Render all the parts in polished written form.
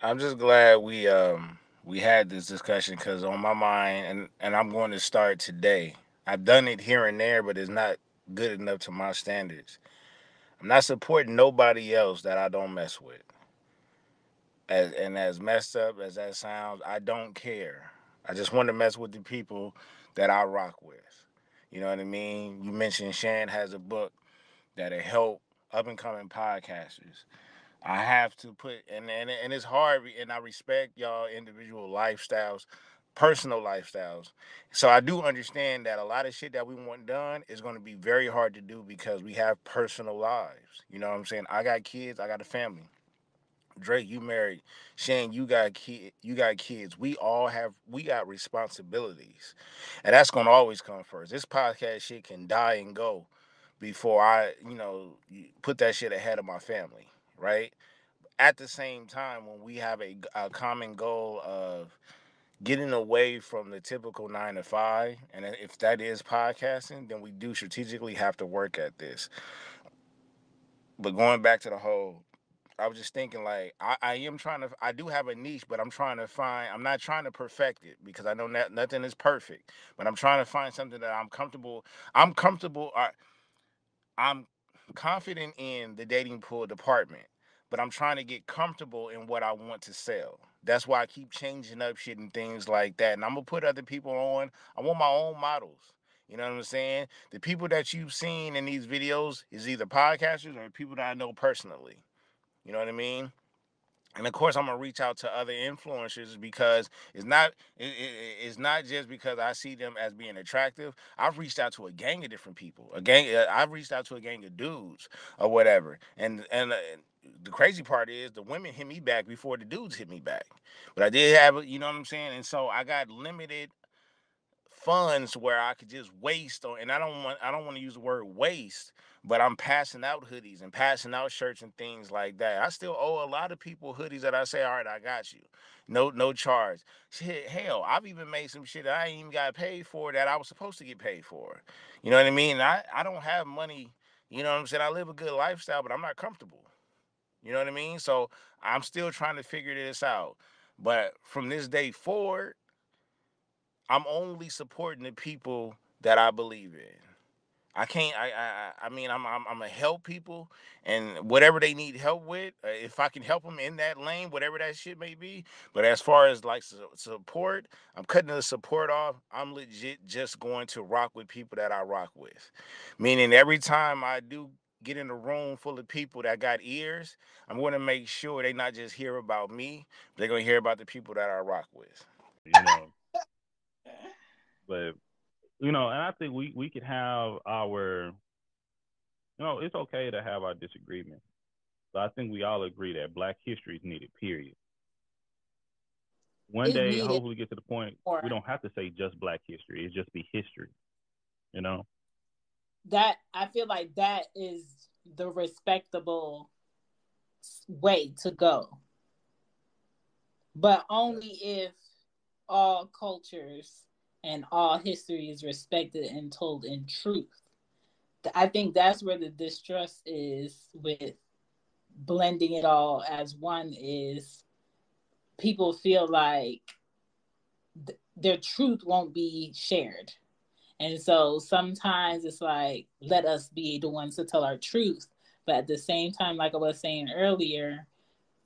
I'm just glad we had this discussion because on my mind, and I'm going to start today. I've done it here and there, but it's not good enough to my standards. I'm not supporting nobody else that I don't mess with. As messed up as that sounds, I don't care. I just want to mess with the people that I rock with. You know what I mean? You mentioned Shan has a book that'll help up and coming podcasters. I have to put and it's hard and I respect y'all individual lifestyles, personal lifestyles. So I do understand that a lot of shit that we want done is going to be very hard to do because we have personal lives. You know what I'm saying? I got kids, I got a family. Drake, you married. Shane, you got kids. We got responsibilities. And that's gonna always come first. This podcast shit can die and go before I put that shit ahead of my family, right? At the same time, when we have a common goal of getting away from the typical 9 to 5, and if that is podcasting, then we do strategically have to work at this. But going back to the whole, I was just thinking like I am trying to. I do have a niche, but I'm trying to find. I'm not trying to perfect it because I know that nothing is perfect. But I'm trying to find something that I'm comfortable. I'm comfortable. I'm confident in the dating pool department, but I'm trying to get comfortable in what I want to sell. That's why I keep changing up shit and things like that. And I'm gonna put other people on. I want my own models. You know what I'm saying? The people that you've seen in these videos is either podcasters or people that I know personally. You know what I mean? And of course, I'm gonna reach out to other influencers because it's not just because I see them as being attractive. I've reached out to a gang of different people. I've reached out to a gang of dudes or whatever. And the crazy part is the women hit me back before the dudes hit me back. But I did have, you know what I'm saying. And so I got limited funds where I could just waste on, and I don't want to use the word waste, but I'm passing out hoodies and passing out shirts and things like that. I still owe a lot of people hoodies that I say, all right, I got you. No charge. Shit, hell, I've even made some shit that I ain't even got paid for that I was supposed to get paid for. You know what I mean? I don't have money, you know what I'm saying? I live a good lifestyle, but I'm not comfortable. You know what I mean? So I'm still trying to figure this out. But from this day forward, I'm only supporting the people that I believe in. I can't. I mean, I'm gonna help people and whatever they need help with. If I can help them in that lane, whatever that shit may be. But as far as like support, I'm cutting the support off. I'm legit just going to rock with people that I rock with. Meaning every time I do get in a room full of people that got ears, I'm going to make sure they not just hear about me, they're gonna hear about the people that I rock with. you know. But and I think we could have our, it's okay to have our disagreements. So I think we all agree that Black history is needed. Period. One It's day, needed hopefully, get to the point we more. don't have to say just Black history. It just be history. You know. That I feel like that is the respectable way to go, but only if all cultures and all history is respected and told in truth. I think that's where the distrust is with blending it all as one is people feel like their truth won't be shared. And so sometimes it's like, let us be the ones to tell our truth. But at the same time, like I was saying earlier,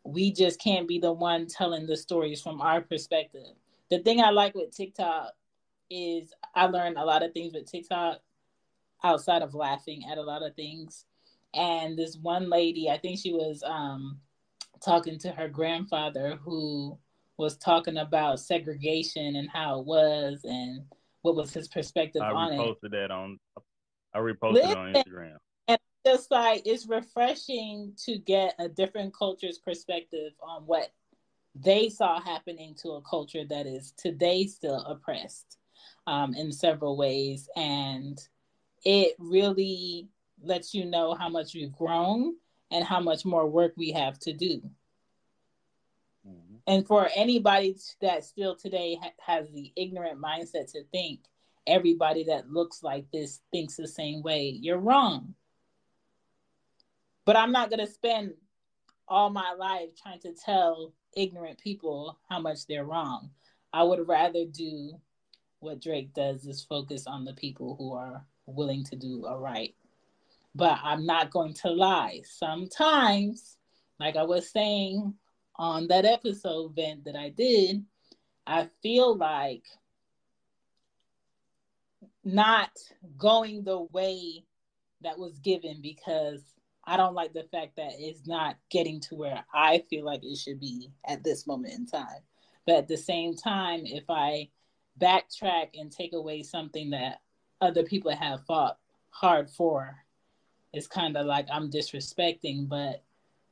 we just can't be the one telling the stories from our perspective. The thing I like with TikTok is I learned a lot of things with TikTok outside of laughing at a lot of things. And this one lady, I think she was talking to her grandfather who was talking about segregation and how it was and what was his perspective I on it. reposted that on. I reposted it on Listen, Instagram. and just like it's refreshing to get a different culture's perspective on what they saw happening to a culture that is today still oppressed in several ways. And it really lets you know how much we've grown and how much more work we have to do. Mm-hmm. And for anybody that still today has the ignorant mindset to think everybody that looks like this thinks the same way, you're wrong. But I'm not going to spend all my life trying to tell ignorant people how much they're wrong. I would rather do what Drake does, is focus on the people who are willing to do a right. But I'm not going to lie. Sometimes, like I was saying on that episode event that I did, I feel like not going the way that was given, because I don't like the fact that it's not getting to where I feel like it should be at this moment in time. But at the same time, if I backtrack and take away something that other people have fought hard for, it's kind of like I'm disrespecting, but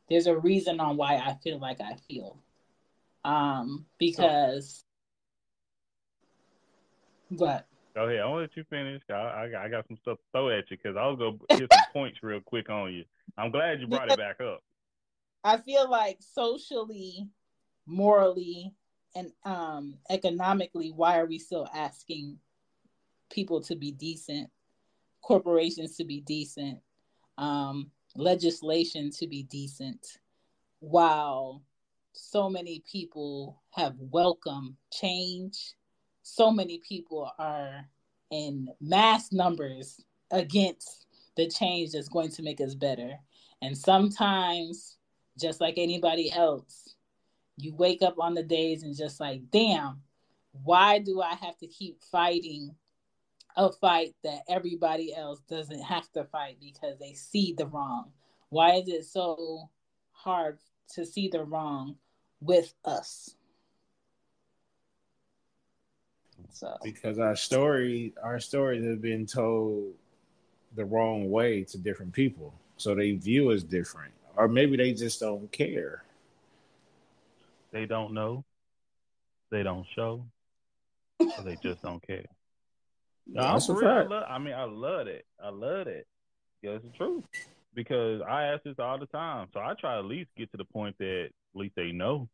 there's a reason on why I feel like I feel. Because what? Go ahead. I'll let you finish. I got some stuff to throw at you because I'll go hit some points real quick on you. I'm glad you brought it back up. I feel like socially, morally, and economically, why are we still asking people to be decent, corporations to be decent, legislation to be decent, while so many people have welcomed change? So many people are in mass numbers against the change that's going to make us better. And sometimes, just like anybody else, you wake up on the days and just like, damn, why do I have to keep fighting a fight that everybody else doesn't have to fight because they see the wrong? Why is it so hard to see the wrong with us? So Because our stories have been told the wrong way to different people, so they view us different, or maybe they just don't care. They don't know, they don't show, or they just don't care. No, I'm That's a for real. fact. I love it. I love it. Yeah, it's the truth. Because I ask this all the time. So I try to at least get to the point that at least they know.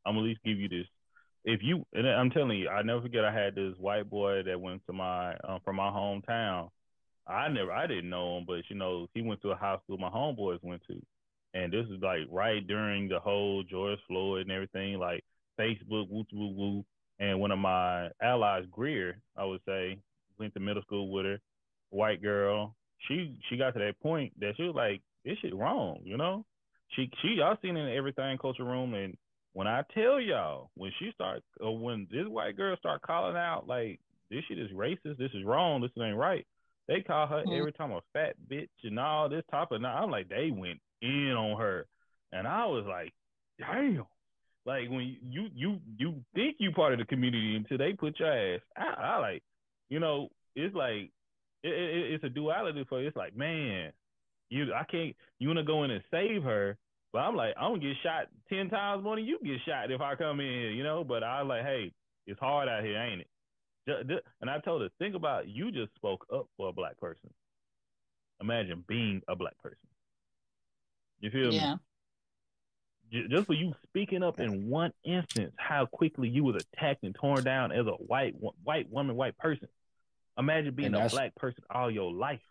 I'm gonna at least give you this. If you, and I'm telling you, I never forget. I had this white boy that went to my from my hometown. I didn't know him, but he went to a high school my homeboys went to, and this is like right during the whole George Floyd and everything, like Facebook, woo woo woo. And one of my allies, Greer, I would say, went to middle school with her, white girl. She got to that point that she was like, this shit wrong. She y'all seen it in everything culture room, and when I tell y'all, when this white girl start calling out like this shit is racist, this is wrong, this ain't right. They call her every time a fat bitch and all this type of. Now I'm like, they went in on her, and I was like, damn. Like when you think you part of the community until they put your ass. I like, it's like it's a duality for you. It's like, man, I can't. You want to go in and save her, but I'm like, I'm gonna get shot 10 times more than you get shot if I come in. But I was like, hey, it's hard out here, ain't it? And I told her, think about you just spoke up for a black person. Imagine being a black person. You feel me? yeah, Just for you speaking up in one instance, how quickly you was attacked and torn down as a white woman, white person. Imagine being And a that's black person all your life.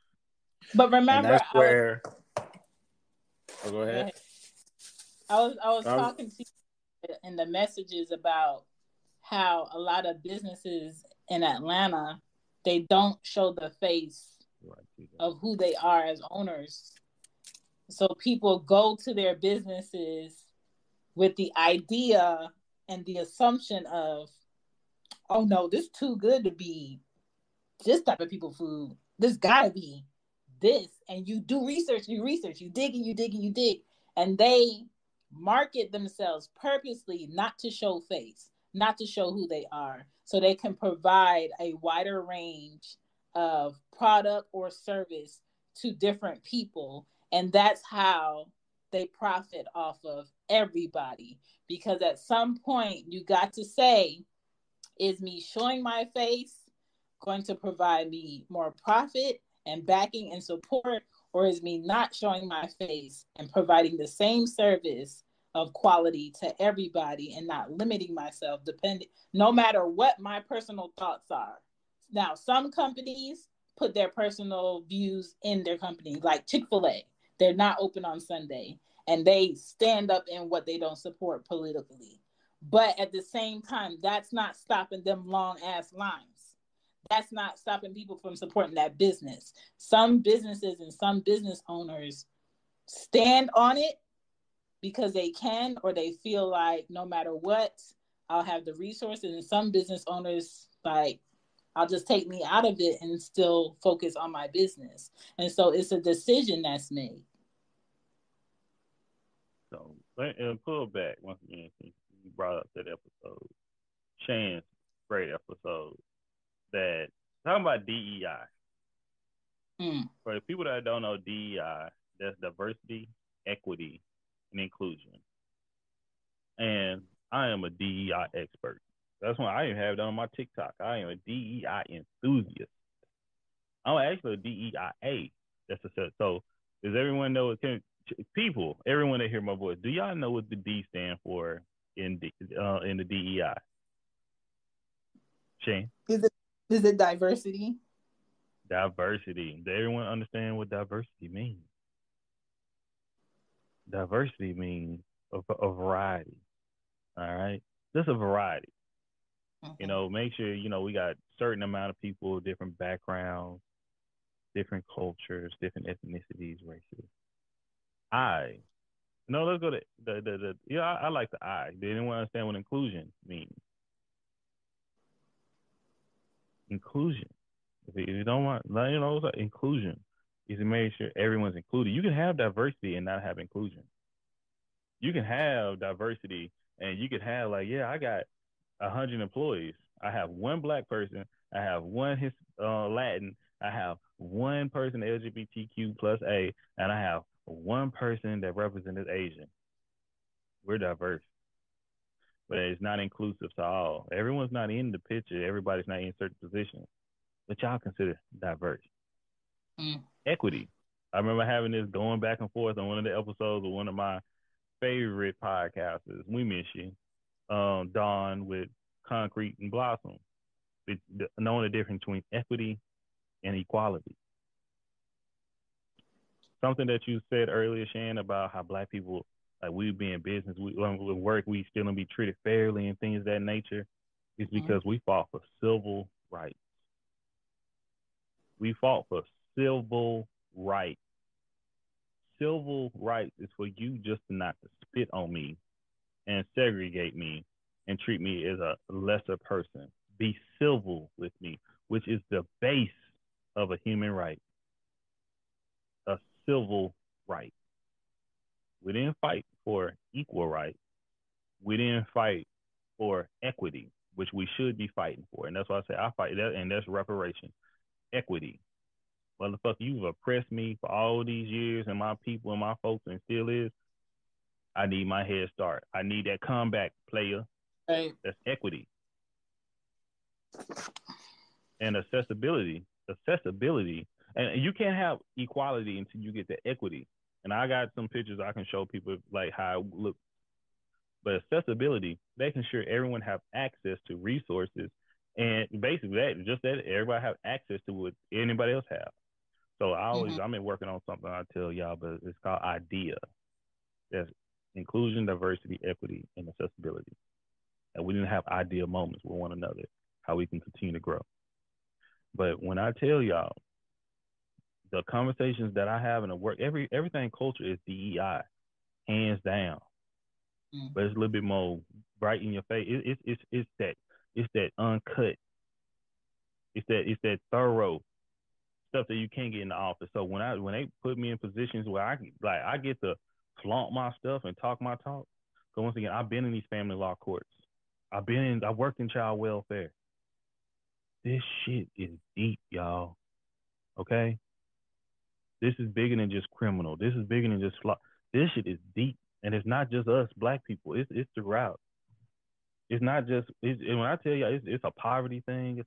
but and remember, that's where. Oh, go go ahead. ahead. I was I was, talking to you in the messages about how a lot of businesses in Atlanta, they don't show the face of who they are as owners. So people go to their businesses with the idea and the assumption of, oh no, this too good to be this type of people food. This gotta be this. And you do research, you dig and you dig and you dig. And they market themselves purposely not to show face, not to show who they are, so they can provide a wider range of product or service to different people. And that's how they profit off of everybody. Because at some point, you got to say, is me showing my face going to provide me more profit and backing and support, or is me not showing my face and providing the same service of quality to everybody and not limiting myself depending no matter what my personal thoughts are? Now, some companies put their personal views in their company, like Chick-fil-A. They're not open on Sunday. and they stand up in what they don't support politically. But at the same time, that's not stopping them long ass lines. That's not stopping people from supporting that business. Some businesses and some business owners stand on it because they can, or they feel like no matter what, I'll have the resources. And some business owners like, I'll just take me out of it and still focus on my business. And so it's a decision that's made. So, and pull back once again, since you brought up that episode. Shane's great episode that talking about DEI. For the people that don't know DEI, that's diversity, equity, and inclusion. And I am a DEI expert. That's why I even have it on my TikTok. I am a DEI enthusiast. I'm actually a DEIA. That's a set. So does everyone know it? People, everyone that hear my voice, do y'all know what the D stand for in the DEI? Shane? Is it diversity? Diversity. Does everyone understand what diversity means? Diversity means a variety. All right? Just a variety. Make sure, we got certain amount of people, different backgrounds, different cultures, different ethnicities, races. Let's go to I like the I. Did anyone understand what inclusion means? Inclusion. If you don't want, it's like inclusion is to make sure everyone's included. You can have diversity and not have inclusion. You can have diversity and you could have I got 100 employees. I have one black person. I have one Latin. I have one person LGBTQ plus A, and I have one person that represented Asian. We're diverse, but it's not inclusive to all. Everyone's not in the picture. Everybody's not in certain positions, but y'all consider diverse. Equity. I remember having this going back and forth on one of the episodes of one of my favorite podcasters. We miss you, Dawn with Concrete and Blossom. Knowing the difference between equity and equality. Something that you said earlier, Shan, about how black people, like we be in business, we work, we still gonna be treated fairly and things of that nature, is because we fought for civil rights. We fought for civil rights. Civil rights is for you just not to spit on me and segregate me and treat me as a lesser person. Be civil with me, which is the base of a human right. A civil right. We didn't fight for equal rights. We didn't fight for equity, which we should be fighting for. And that's why I say I fight that, and that's reparation. Equity. Motherfucker, you've oppressed me for all these years and my people and my folks and still is. I need my head start. I need that comeback, player. Right. That's equity. And accessibility. And you can't have equality until you get the equity. And I got some pictures I can show people like how it looks. But accessibility, making sure everyone have access to resources, and basically that everybody have access to what anybody else have. So I'm working on something I tell y'all, but it's called IDEA. That's inclusion, diversity, equity, and accessibility. And we didn't have ideal moments with one another, how we can continue to grow. But when I tell y'all, the conversations that I have in the work, everything culture is DEI, hands down. But it's a little bit more bright in your face. It's that uncut. It's that thorough stuff that you can't get in the office. So when they put me in positions where I get to flaunt my stuff and talk my talk. So once again, I've been in these family law courts. I worked in child welfare. This shit is deep, y'all. Okay? This is bigger than just criminal. This is bigger than just this shit is deep. And it's not just us black people. It's throughout. It's not just when I tell you it's a poverty thing.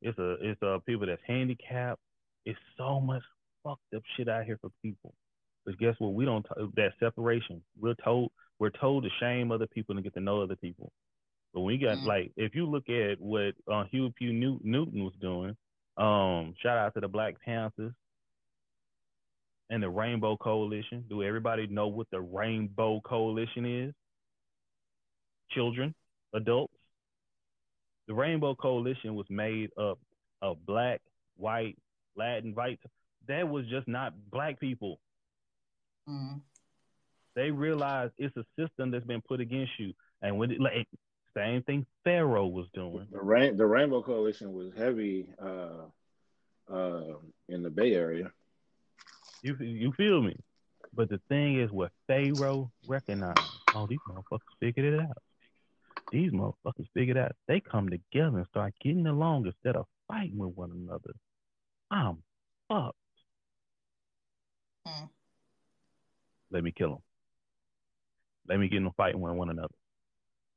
It's a people that's handicapped. It's so much fucked up shit out here for people. But guess what? We don't that separation. We're told to shame other people and get to know other people. But we got if you look at what Huey P. Newton was doing, shout out to the Black Panthers. and the Rainbow Coalition. Do everybody know what the Rainbow Coalition is? Children, adults. The Rainbow Coalition was made up of black, white, Latin, white. That was just not black people. Mm. They realized it's a system that's been put against you. And when same thing Pharaoh was doing. The Rainbow Coalition was heavy in the Bay Area. You feel me? But the thing is, what Pharaoh recognized, oh, these motherfuckers figured it out. These motherfuckers figured out. They come together and start getting along instead of fighting with one another. I'm fucked. Mm. Let me kill them. Let me get them fighting with one another.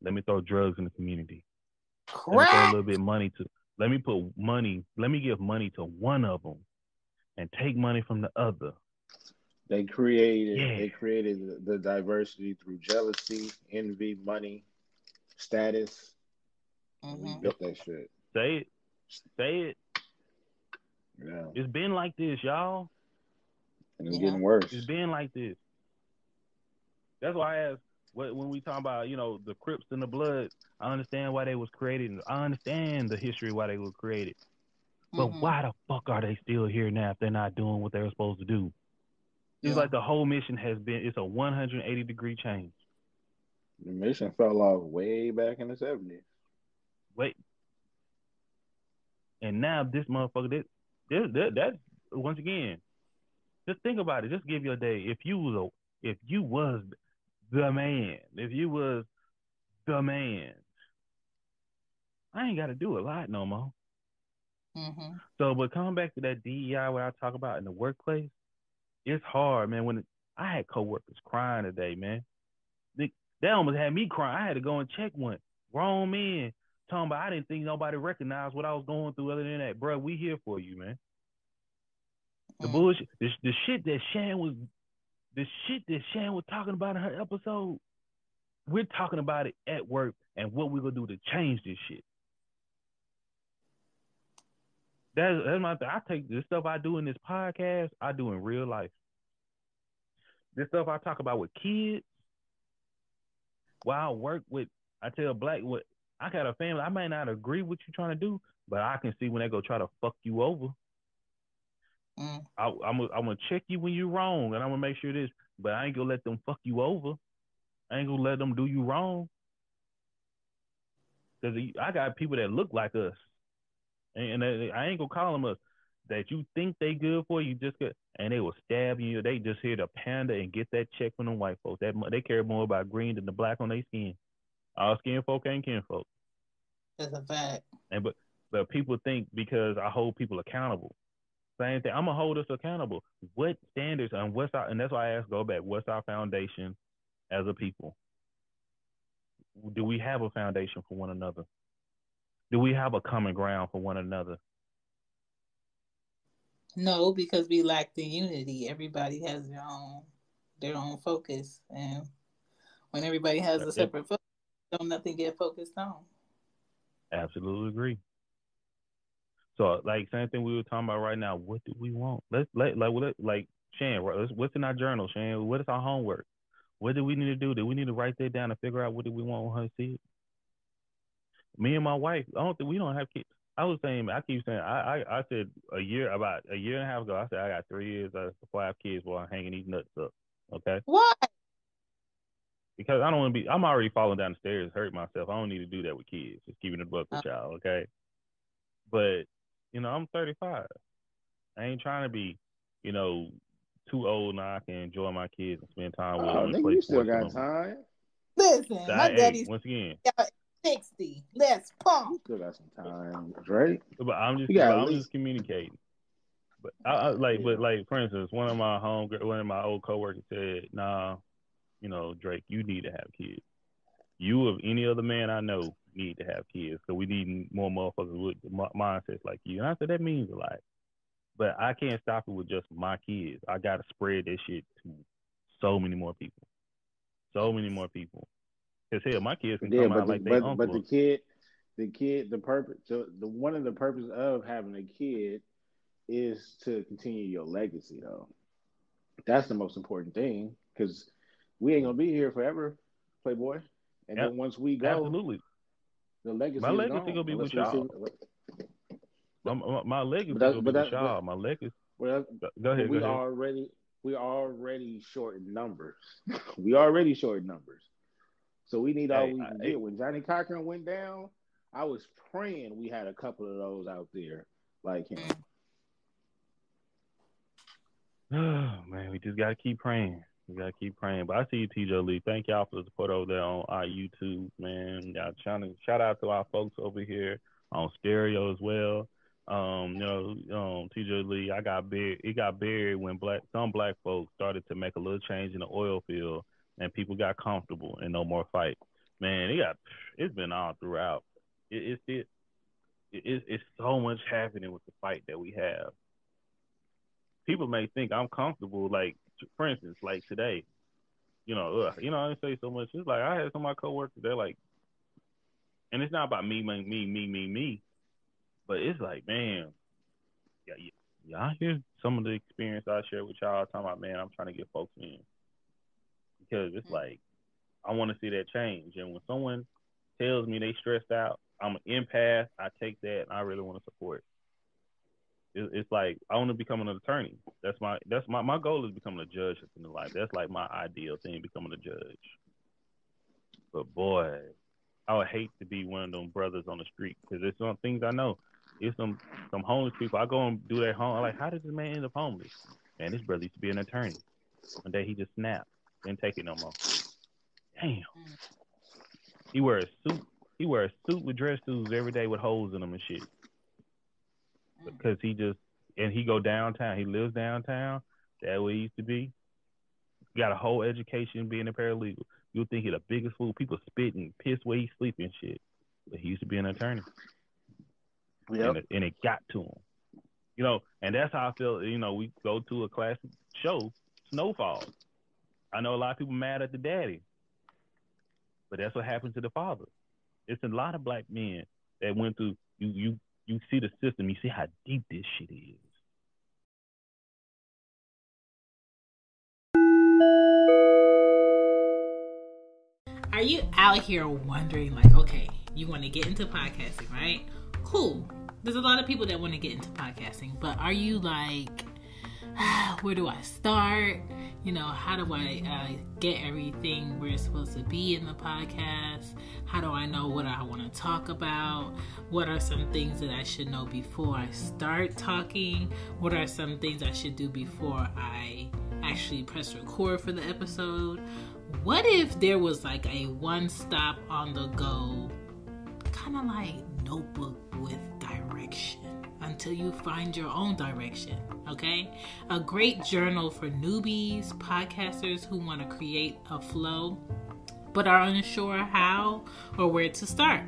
Let me throw drugs in the community. Crack. Let me throw a little bit of money to. Let me put money. Let me give money to one of them, and take money from the other. They created the diversity through jealousy, envy, money, status. And we built that shit. Say it. Yeah. It's been like this, y'all. And it's getting worse. It's been like this. That's why I asked when we talk about, the Crips and the Bloods, I understand why they was created. I understand the history why they were created. But why the fuck are they still here now if they're not doing what they were supposed to do? It's like the whole mission it's a 180-degree change. The mission fell off way back in the 70s. Wait. And now this motherfucker, that's once again, just think about it. Just give your day. If you was the man, I ain't got to do a lot no more. Mm-hmm. So, but coming back to that DEI, what I talk about in the workplace, it's hard, man. I had coworkers crying today, man. They almost had me crying. I had to go and check one. Grown men talking about I didn't think nobody recognized what I was going through other than that. Bro, we here for you, man. The bullshit, the shit that Shan was talking about in her episode, we're talking about it at work and what we're gonna do to change this shit. That's my thing. I take the stuff I do in this podcast, I do in real life. This stuff I talk about with kids, while I work with, I tell what I got a family. I might not agree with you trying to do, but I can see when they go try to fuck you over. I'm gonna check you when you're wrong, and I'm gonna make sure this. But I ain't gonna let them fuck you over. I ain't gonna let them do you wrong. Cause I got people that look like us, and I ain't gonna call them us. That you think they good for you, just good, and they will stab you. They just here to panda and get that check from them white folks. That they care more about green than the black on their skin. All skin folk ain't kin folk. That's a fact. And but people think because I hold people accountable. Same thing. I'm gonna hold us accountable. What standards and and that's why I ask, go back. What's our foundation as a people? Do we have a foundation for one another? Do we have a common ground for one another? No, because we lack the unity. Everybody has their own focus, and when everybody has a separate focus, don't nothing get focused on. Absolutely agree. So, like, same thing we were talking about right now. What do we want? Like Shan, what's in our journal, Shan? What is our homework? What do we need to do? Do we need to write that down and figure out what do we want her to see it? Me and my wife, I don't think we don't have kids. I said about a year and a half ago, I said I got 3 years before I have kids while I'm hanging these nuts up. Okay? Why? Because I don't want to be, I'm already falling down the stairs, hurt myself. I don't need to do that with kids. Just keeping it a buck with y'all, okay? But, I'm 35. I ain't trying to be, too old now. I can enjoy my kids and spend time with them and nigga, play you still sports with got them. time. Listen, my daddy's once again 60. Let's pump. You still got some time, Drake. But I'm just communicating. But but for instance, one of my old coworkers said, "Nah, Drake, you need to have kids. You of any other man I know need to have kids. So we need more motherfuckers with mindsets like you." And I said that means a lot. But I can't stop it with just my kids. I gotta spread that shit to so many more people. So many more people. Cause hell, my kids can come out like they uncle. But the purpose. So one of the purposes of having a kid is to continue your legacy, though. That's the most important thing because we ain't gonna be here forever, Playboy. And Yep, then once we go, absolutely. the My legacy is legacy gone gonna be with unless we see. y'all. My But legacy that, gonna be but with that, but y'all. My legacy. but, Go but ahead. Go ahead. we already short in numbers. We already short in numbers. So we need all Hey, we can hey, get. When Johnny Cochran went down, I was praying we had a couple of those out there like him. man, we just gotta keep praying. We gotta keep praying. But I see you, TJ Lee. Thank y'all for the support over there on our YouTube, man. Y'all trying to shout out to our folks over here on stereo as well. TJ Lee, I got buried. It got buried when some black folks started to make a little change in the oil field, and people got comfortable and no more fight. Man, it's been all throughout. It's so much happening with the fight that we have. People may think I'm comfortable, like for instance, like today, I say so much. It's like I had some of my coworkers. They're like, and it's not about me, but it's like, man, y'all hear some of the experience I share with y'all. Talking about, man, I'm trying to get folks in because it's like I want to see that change. And when someone tells me they stressed out, I'm an empath. I take that, and I really want to support. It's like I want to become an attorney. My goal is becoming a judge in the life. That's like my ideal thing, becoming a judge. But boy, I would hate to be one of them brothers on the street because there's some things I know. It's some homeless people. I go and do their home. I'm like, how did this man end up homeless? Man, this brother used to be an attorney. One day he just snapped. Didn't take it no more. Damn. He wear a suit. He wear a suit with dress shoes every day with holes in them and shit. Because he go downtown. He lives downtown. That way he used to be. Got a whole education being a paralegal. You'll think he the biggest fool. People spit and piss where he sleep and shit. But he used to be an attorney. Yep. And it got to him. And that's how I feel. We go to a classic show, Snowfall. I know a lot of people mad at the daddy. But that's what happened to the father. It's a lot of black men that went through you see the system, you see how deep this shit is. Are you out here wondering, like, okay, you want to get into podcasting, right? Cool. There's a lot of people that want to get into podcasting, but are you like, where do I start? How do I get everything where it's supposed to be in the podcast? How do I know what I want to talk about? What are some things that I should know before I start talking? What are some things I should do before I actually press record for the episode? What if there was like a one-stop on the go, kind of like notebook with direction until you find your own direction, okay? A great journal for newbies, podcasters who want to create a flow but are unsure how or where to start.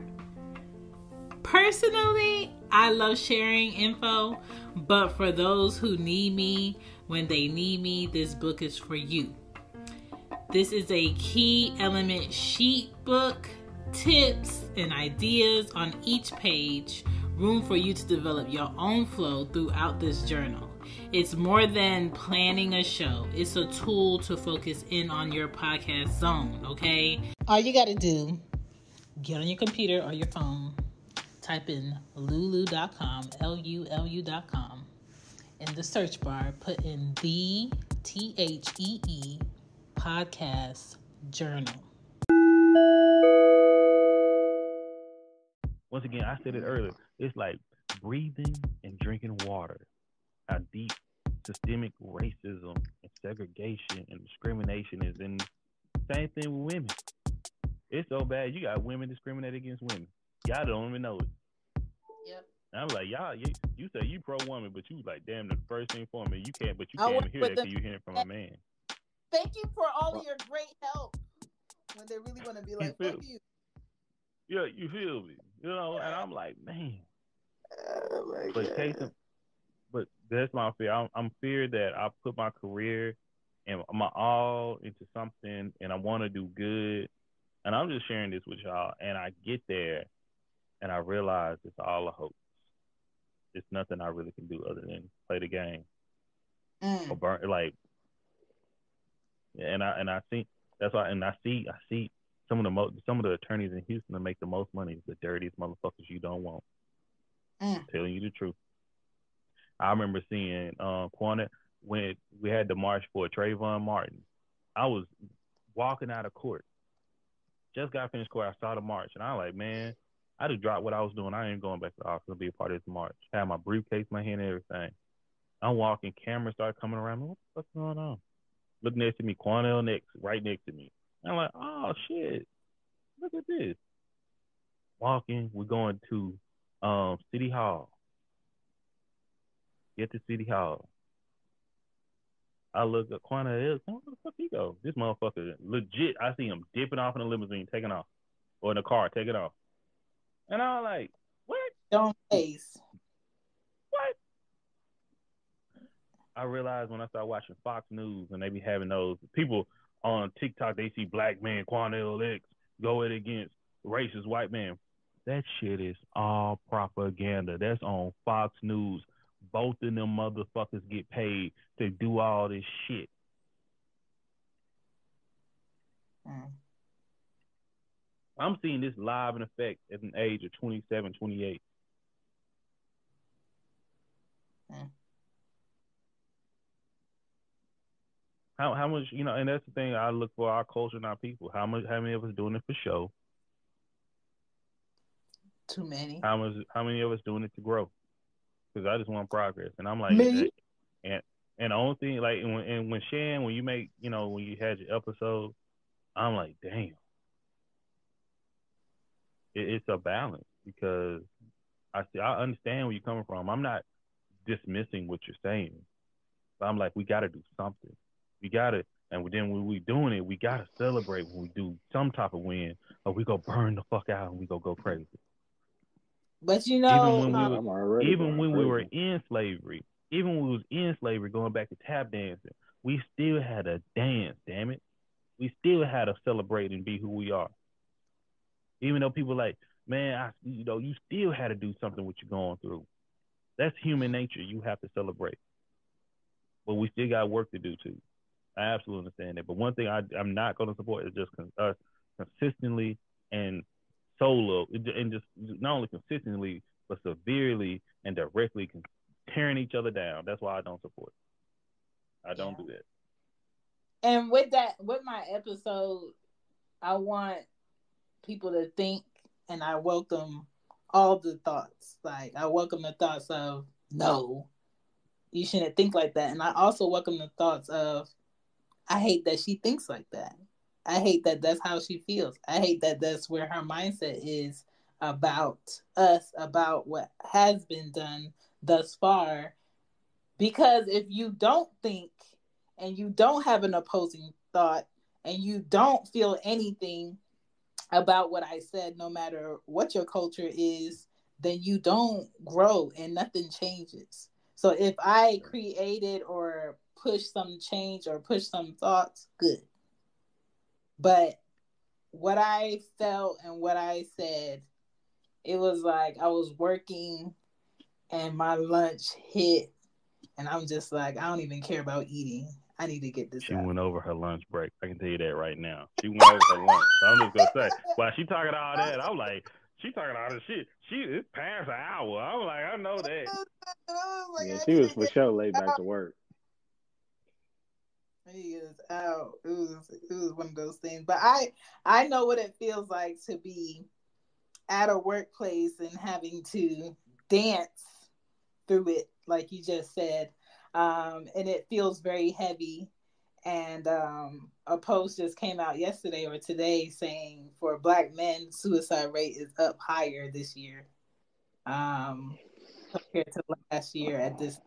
Personally, I love sharing info, but for those who need me when they need me, this book is for you. This is a key element sheet book, tips and ideas on each page, room for you to develop your own flow throughout this journal. It's more than planning a show. It's a tool to focus in on your podcast zone, okay? All you got to do, get on your computer or your phone, type in lulu.com, Lulu.com. In the search bar, put in the THEE podcast journal. Once again, I said it earlier. It's like breathing and drinking water. How deep systemic racism and segregation and discrimination is in. Same thing with women. It's so bad. You got women discriminating against women. Y'all don't even know it. Yep. And I'm like, y'all, you say you pro woman, but you like, damn, the first thing for me, you can't even hear that because you hear it from a man. Thank you for all of your great help. When they really want to be like, fuck you. Yeah, you feel me, and I'm like, man. Oh but that's my fear. I'm feared that I put my career and my all into something, and I want to do good, and I'm just sharing this with y'all. And I get there, and I realize it's all a hoax. It's nothing I really can do other than play the game or burn. Like And I think that's why. And I see some of the attorneys in Houston that make the most money is the dirtiest motherfuckers you don't want. Mm. Telling you the truth. I remember seeing Quanta when we had the march for Trayvon Martin. I was walking out of court, just got finished court. I saw the march, and I was like, man, I just dropped what I was doing. I ain't going back to the office to be a part of this march. Had my briefcase, my hand, and everything. I'm walking, cameras start coming around me. What the fuck's going on? Look next to me, Quanell next, right next to me. I'm like, oh shit, look at this. Walking, we're going to City Hall. Get to City Hall. I look at Quanell. Where the fuck he go? This motherfucker, legit. I see him dipping off in the limousine, taking off, or in the car, taking off. And I'm like, what? Don't face. What? I realized when I started watching Fox News and they be having those people on TikTok, they see black man Quanell X going against racist white man. That shit is all propaganda. That's on Fox News. Both of them motherfuckers get paid to do all this shit. Mm. I'm seeing this live in effect at an age of 27, 28. Mm. How much, and that's the thing I look for our culture and our people. How many of us doing it for show? Too many. How many of us doing it to grow? Because I just want progress, and I'm like, Me? and the only thing like, when Shan, when you make, when you had your episode, I'm like, damn, it's a balance because I understand where you're coming from. I'm not dismissing what you're saying, but I'm like, we got to do something. We got to, and then when we doing it, we got to celebrate when we do some type of win, or we go burn the fuck out and we go crazy. But Even when we Yeah, were, I'm already even going when we were crazy. in slavery, even when we was in slavery, going back to tap dancing, we still had to dance. Damn it, we still had to celebrate and be who we are. Even though people like, man, you still had to do something what you're going through. That's human nature. You have to celebrate, but we still got work to do too. I absolutely understand that. But one thing I'm not going to support is just us consistently and solo, and just not only consistently, but severely and directly tearing each other down. That's why I don't support. I don't do that. And with my episode, I want people to think, and I welcome all the thoughts. Like, I welcome the thoughts of, no, you shouldn't think like that. And I also welcome the thoughts of, I hate that she thinks like that. I hate that that's how she feels. I hate that that's where her mindset is about us, about what has been done thus far. Because if you don't think and you don't have an opposing thought and you don't feel anything about what I said, no matter what your culture is, then you don't grow and nothing changes. So if I created or push some change or push some thoughts, good. But what I felt and what I said, it was like I was working and my lunch hit, and I'm just like, I don't even care about eating. I need to get this She out. went over her lunch break. I can tell you that right now. She went over her lunch. I'm just gonna say, while she talking all that, I'm like, she talking all this shit. It's past an hour. I'm like, I know that. I was like, Yeah, I she need was to for get sure laid this back out. to work. He is out. It was one of those things. But I know what it feels like to be at a workplace and having to dance through it, like you just said. And it feels very heavy. And a post just came out yesterday or today saying for Black men, suicide rate is up higher this year compared to last year at this.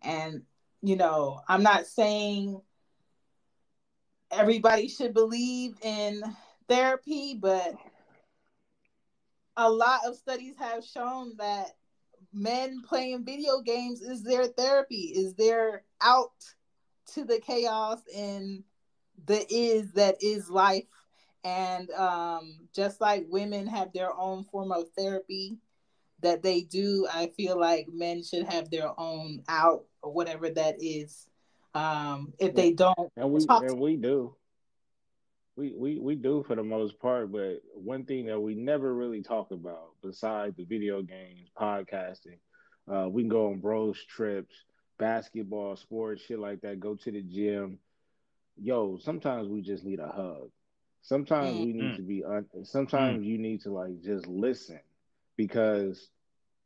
And, I'm not saying everybody should believe in therapy, but a lot of studies have shown that men playing video games is their therapy, is their out to the chaos and the is that is life. And just like women have their own form of therapy that they do, I feel like men should have their own out or whatever that is. If Yeah. they don't And we talk to and we do. We do for the most part, but one thing that we never really talk about, besides the video games, podcasting, we can go on bros trips, basketball, sports, shit like that. Go to the gym. Yo, sometimes we just need a hug. Sometimes mm, we need Mm, to be. mm. Sometimes you need to like just listen, because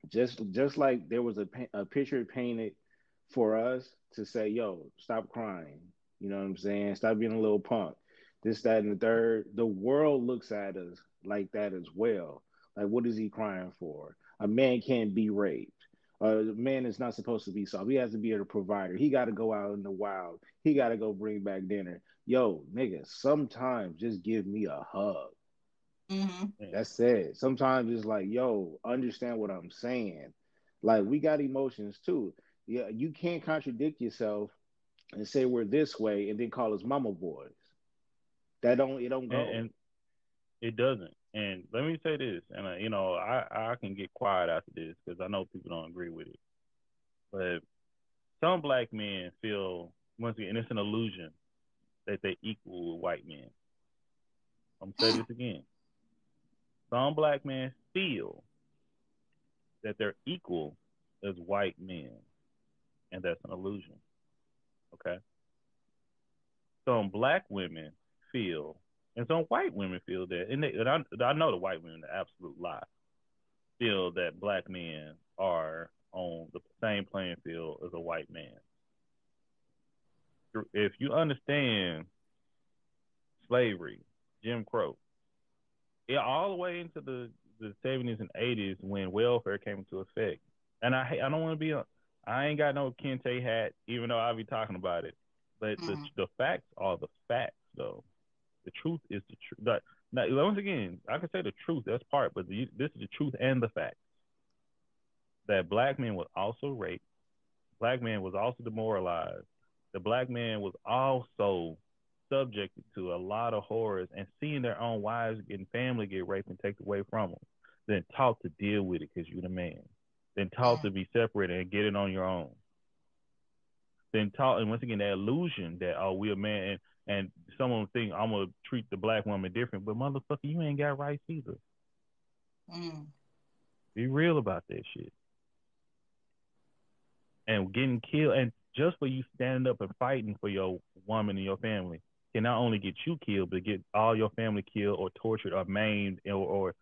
just like there was a picture painted for us to say, "Yo, stop crying." You know what I'm saying? Stop being a little punk. This, that, and the third. The world looks at us like that as well. Like, what is he crying for? A man can't be raped. A man is not supposed to be soft. He has to be a provider. He got to go out in the wild. He got to go bring back dinner. Yo, nigga, sometimes just give me a hug. mm-hmm. Man. That's it. Sometimes it's like, yo, understand what I'm saying. Like, we got emotions too. Yeah, you can't contradict yourself and say we're this way and then call us mama boys. That don't it don't go. And it doesn't. And let me say this, and I can get quiet after this because I know people don't agree with it. But some black men feel, once again, and it's an illusion, that they equal with white men. I'm gonna say this again. Some black men feel that they're equal as white men, and that's an illusion. Okay. Some black women feel, and some white women feel that, and I know the white women, the absolute lie, feel that black men are on the same playing field as a white man. If you understand slavery, Jim Crow, all the way into the 70s and 80s when welfare came into effect. And I don't want to be I ain't got no Kente hat, even though I'll be talking about it. But Mm-hmm. the facts are the facts, though. The truth is the truth. Now, once again, I can say the truth. That's part, but this is the truth and the fact that black men was also raped. Black man was also demoralized. The black man was also subjected to a lot of horrors and seeing their own wives and family get raped and taken away from them. Then taught to deal with it because you're the man. Then taught to be separated and get it on your own. Then taught, and once again, that illusion that, oh, we're a man, and someone think I'm gonna treat the black woman different, but motherfucker, you ain't got rights either. Mm. Be real about that shit. And getting killed, and just for you standing up and fighting for your woman and your family can not only get you killed, but get all your family killed or tortured or maimed or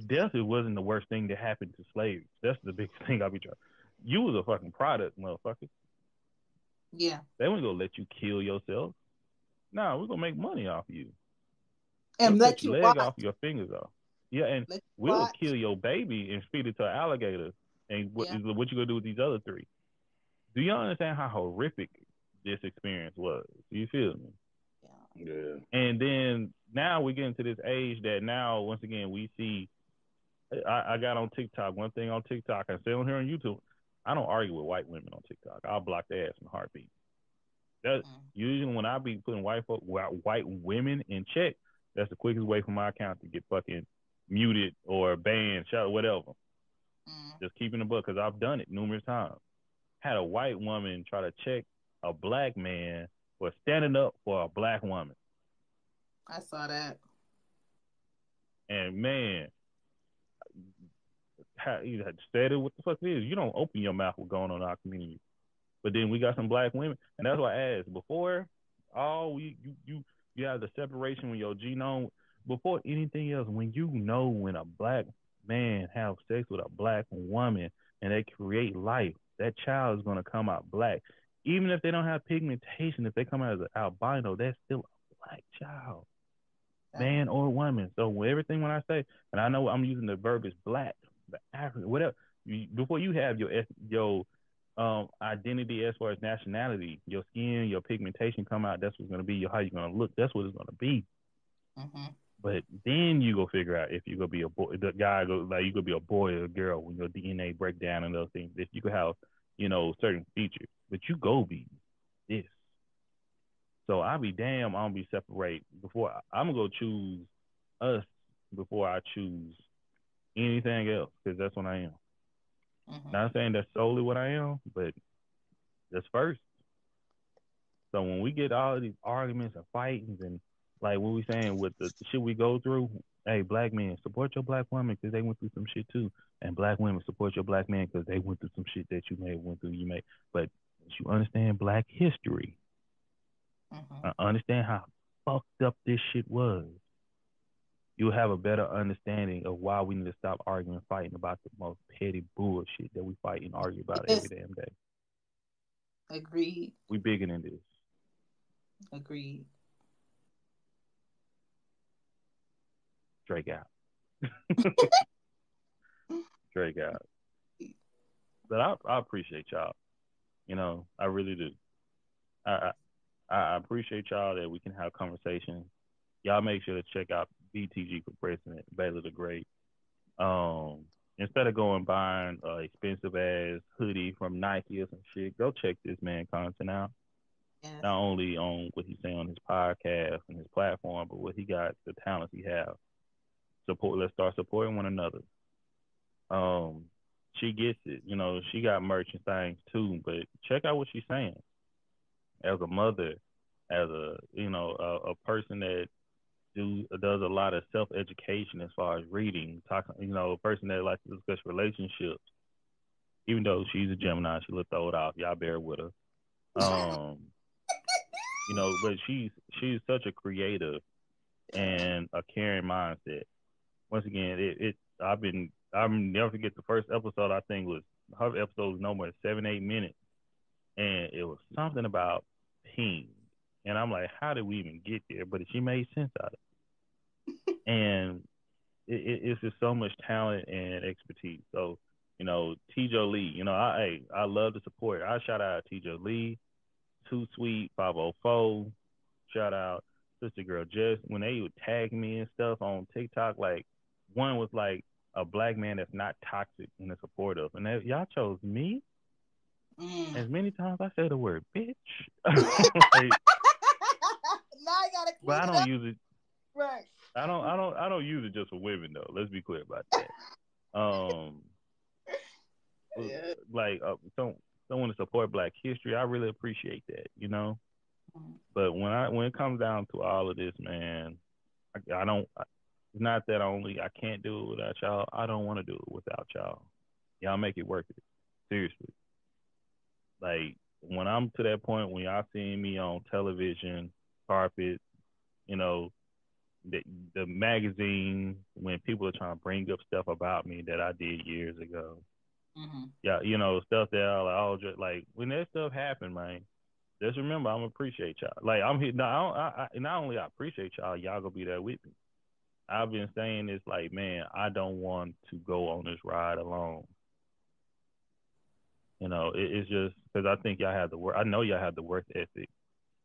death wasn't the worst thing that happened to slaves. That's the biggest thing I'll be trying. You was a fucking product, motherfucker. Yeah. They weren't gonna let you kill yourself. No, we're gonna make money off you. We'll And cut let your you leg watch. off, your fingers off. Yeah, and Let you we'll watch. kill your baby and feed it to an alligator. And what Yeah. you gonna do with these other three? Do you understand how horrific this experience was? You feel me? Yeah. Yeah. And then now we get into this age that now once again we see. I got on TikTok. One thing on TikTok, I say on here on YouTube. I don't argue with white women on TikTok. I'll block their ass in a heartbeat. That Mm. usually when I be putting white women in check, that's the quickest way for my account to get fucking muted or banned, shut whatever. Mm. Just keeping the book because I've done it numerous times. Had a white woman try to check a black man for standing up for a black woman. I saw that. And man, you had said it what the fuck it is. You don't open your mouth what's going on in our community. But then we got some black women, and that's why I asked before. Oh, you have the separation with your genome before anything else. When you know when a black man have sex with a black woman and they create life, that child is gonna come out black. Even if they don't have pigmentation, if they come out as an albino, that's still a black child, man or woman. So everything when I say, and I know I'm using the verb is black, the African, whatever. Before you have your identity as far as nationality, your skin, your pigmentation come out. That's what's gonna be how you're gonna look. That's what it's gonna be. Mm-hmm. But then you go figure out if you're gonna be a boy. The guy go like you could be a boy or a girl when your DNA break down and those things. If you could have certain features, but you go be this. So I'll be damn. I'm gonna be separate before I'm gonna go choose us before I choose anything else because that's what I am. Mm-hmm. Not saying that's solely what I am, but That's first. So when we get all of these arguments and fightings and like what we saying with the shit we go through, hey, black men support your black women because they went through some shit too, and black women support your black men because they went through some shit that you may have went through. You may, but once you understand black history, understand how fucked up this shit was, you'll have a better understanding of why we need to stop arguing, fighting about the most petty bullshit that we fight and argue about every Yes. damn day. Agreed. We bigger than this. Agreed. Drake out. Drake out. But I appreciate y'all. You know, I really do. I, I appreciate y'all that we can have conversations. Y'all make sure to check out BTG for President, Baylor the Great. Instead of going buying expensive ass hoodie from Nike or some shit, go check this man content out. Yes. Not only on what he's saying on his podcast and his platform, but what he got, the talents he have. Support. Let's start supporting one another. Um, she gets it. You know, she got merch and things too. But check out what she's saying. As a mother, as a a person that does a lot of self education as far as reading, talking. You know, a person that likes to discuss relationships. Even though she's a Gemini, she looked old off. Y'all bear with her. Um, but she's such a creative and a caring mindset. Once again, I'll never forget the first episode. I think was her episode was no more than 7-8 minutes, and it was something about ping, and I'm like, how did we even get there? But she made sense out of it, and it's just so much talent and expertise. So T.J. Lee, I love the support. I shout out T.J. Lee, Too Sweet 504. Shout out Sister Girl Jess when they would tag me and stuff on TikTok. Like one was like a black man that's not toxic and is supportive, and y'all chose me. As many times I say the word bitch, like, now I gotta clean but I it don't up. use it. Right. I don't use it just for women though. Let's be clear about that. Yeah. Like someone to support Black history, I really appreciate that. But when it comes down to all of this, man, I don't. It's not that I can't do it without y'all. I don't want to do it without y'all. Y'all make it worth it. Seriously. Like when I'm to that point when y'all seeing me on television, carpet, you know, the the magazine, when people are trying to bring up stuff about me that I did years ago. Yeah, stuff that I like, just like when that stuff happened, man. Just remember, I'm appreciate y'all. Like I'm here now. Not only I appreciate y'all, y'all gonna be there with me. I've been saying this, like, man, I don't want to go on this ride alone. It's just because I think y'all have the work. I know y'all have the work ethic.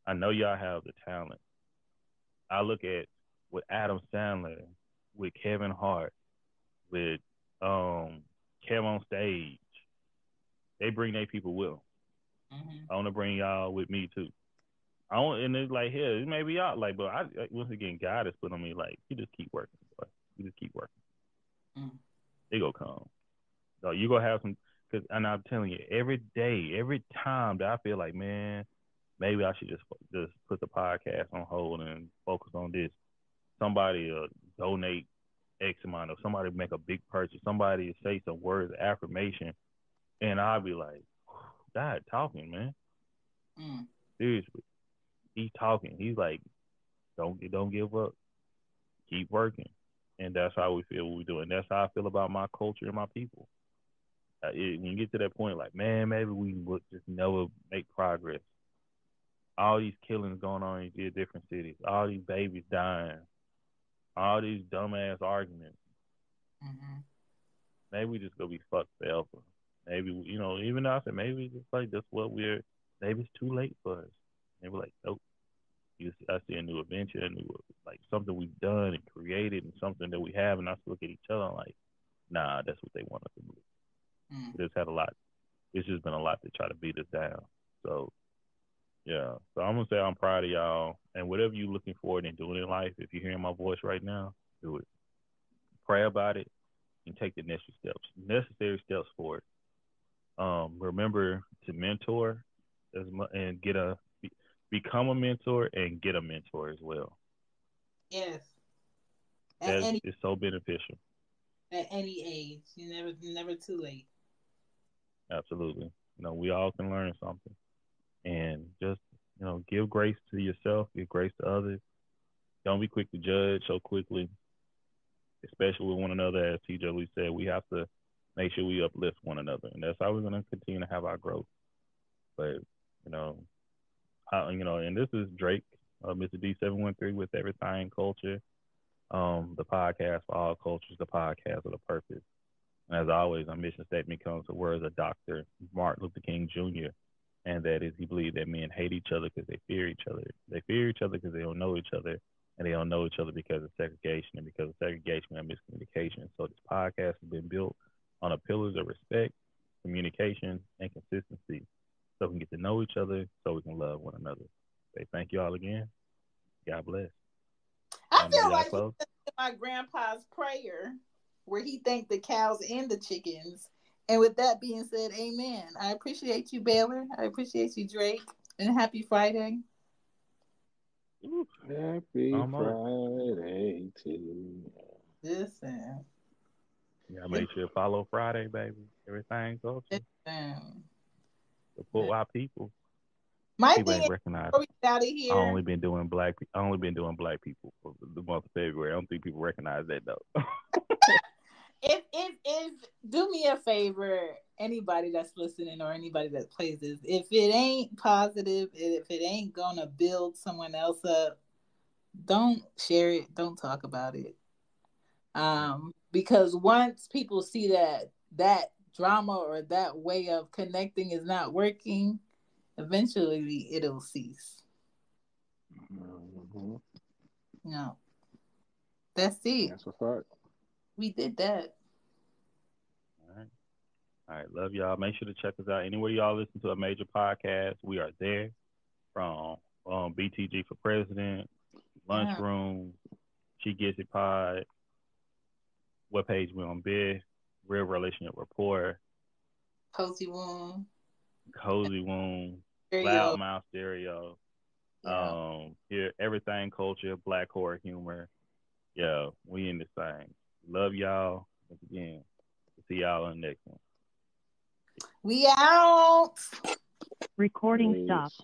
I know y'all have the talent. I look at with Adam Sandler, with Kevin Hart, with Kev on stage. They bring their people with them. I want to bring y'all with me too. And it's like, here, it may be out, like, but once again, God has put on me, like, you just keep working, boy. You just keep working. They gonna come. So you gonna have some, and I'm telling you, every day, every time that I feel like, man, maybe I should just put the podcast on hold and focus on this. Somebody donate X amount, or somebody make a big purchase, somebody say some words of affirmation, and I'll be like, God talking, man. Seriously. He's talking. He's like, don't give up. Keep working. And that's how we feel what we're doing. That's how I feel about my culture and my people. When you get to that point, like, man, maybe we would just never make progress. All these killings going on in these different cities. All these babies dying. All these dumbass arguments. Maybe we just gonna be fucked forever. Maybe, even though I said maybe it's like that's what maybe it's too late for us. And we're like, nope. I see a new adventure, a new, like, something we've done and created, and something that we have, and I look at each other and like, nah, that's what they want us to do. It's had a lot. It's just been a lot to try to beat us down. So, yeah. So I'm gonna say I'm proud of y'all, and whatever you're looking forward and doing in life, if you're hearing my voice right now, do it. Pray about it and take the necessary steps for it. Remember to mentor. and become a mentor and get a mentor as well. Yes. That is so beneficial. At any age, you never too late. Absolutely. We all can learn something, and just give grace to yourself, give grace to others. Don't be quick to judge so quickly, especially with one another. As TJ said, we have to make sure we uplift one another, and that's how we're going to continue to have our growth. But and this is Drake, Mr. D713 with Everything Culture, the podcast for all cultures, the podcast of the purpose. And as always, our mission statement comes to words of Dr. Martin Luther King Jr., and that is he believed that men hate each other because they fear each other. They fear each other because they don't know each other, and they don't know each other because of segregation, and because of segregation and miscommunication. So this podcast has been built on the pillars of respect, communication, and consistency, so we can get to know each other, so we can love one another. Say thank you all again. God bless. I feel like you my grandpa's prayer, where he thanked the cows and the chickens. And with that being said, amen. I appreciate you, Baylor. I appreciate you, Drake. And happy Friday. Happy Friday to you. Listen. Yeah, make sure to follow Friday, baby. Everything goes. Support our people. My people thing ain't recognized. out of here. I only been doing black people for the month of February. I don't think people recognize that though. If do me a favor, anybody that's listening or anybody that plays this, if it ain't positive, if it ain't gonna build someone else up, don't share it. Don't talk about it. Because once people see that drama or that way of connecting is not working, eventually it'll cease. Mm-hmm. No, that's it. That's a fact. We did that. All right, love y'all. Make sure to check us out anywhere y'all listen to a major podcast. We are there, from BTG for President, Lunchroom, She Gets It Pod. What page we on? Big Real Relationship Report, Cozy Womb, Loudmouth Stereo. Here, Everything Culture, Black Horror Humor. Yeah, we in this thing. Love y'all. Once again, see y'all on the next one. We out. Recording stopped.